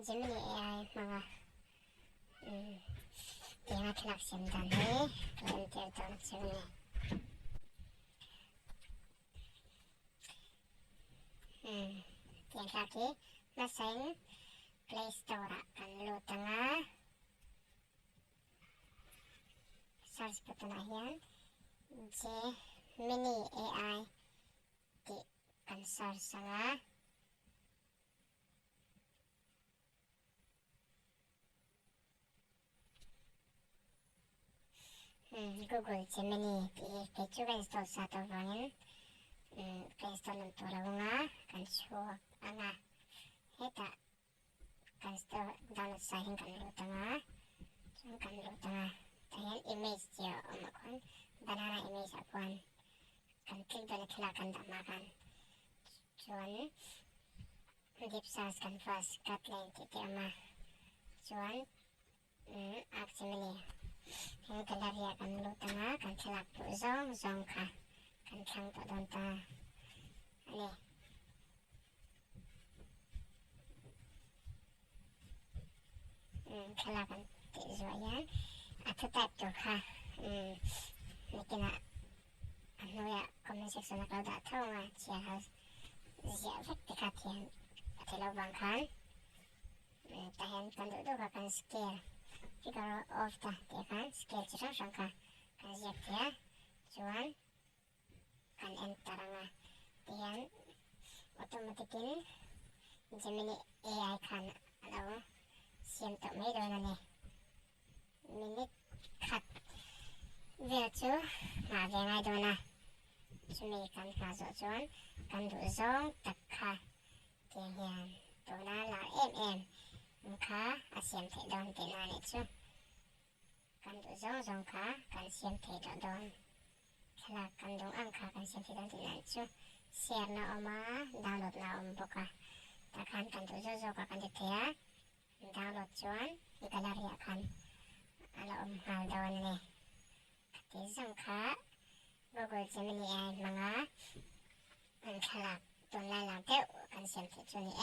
Gemini AI mga tiếng Ả Rập xem đàn thế lên tiêu tốn Gemini tiếng Ả Rập nó sáng Play Store kan lu tengah search button ahian Gemini AI di kan search sana Google Gemini di kecuali install satu vangin install untuk launga kan show ana heta kan store download sahin kan lu tengah ayan image dia omakon banana image akuan kan klik dole kelakan damakan cuan deep search kan fast cut lane titik ama cuan Gemini yang kedar ya kan lu tengah kan celak tu zong ka kan kang tu don ta ani kelakan ti zoyan atau type tu ka nikina ano ya comment section na kau dah tahu mah cia has cia dekat yang atau bangkan tahan kan tu kan scale jika off dah dia kan scale cerah sangka kan siap dia cuan kan enter nga tian otomatikin Gemini AI kan alo siam tak mai do na ne minute cut về chứ mà về ngay đâu nè chúng mình cần khá rõ chốn cần đủ giống tất cả tiền hiền đồ na là em khá xem thấy đòn tiền này chứ cần đủ giống khá cần xem thấy đòn là cần đủ ăn khá cần xem thấy đòn tiền này chứ share nó mà download nó bốc à ta cần đủ giống cả cần được thế download chốn đi cái là riêng cần alo hal dawan ni tisang ka Google Gemini ay mga ang kalap tunay lang teo kan siyempre chuni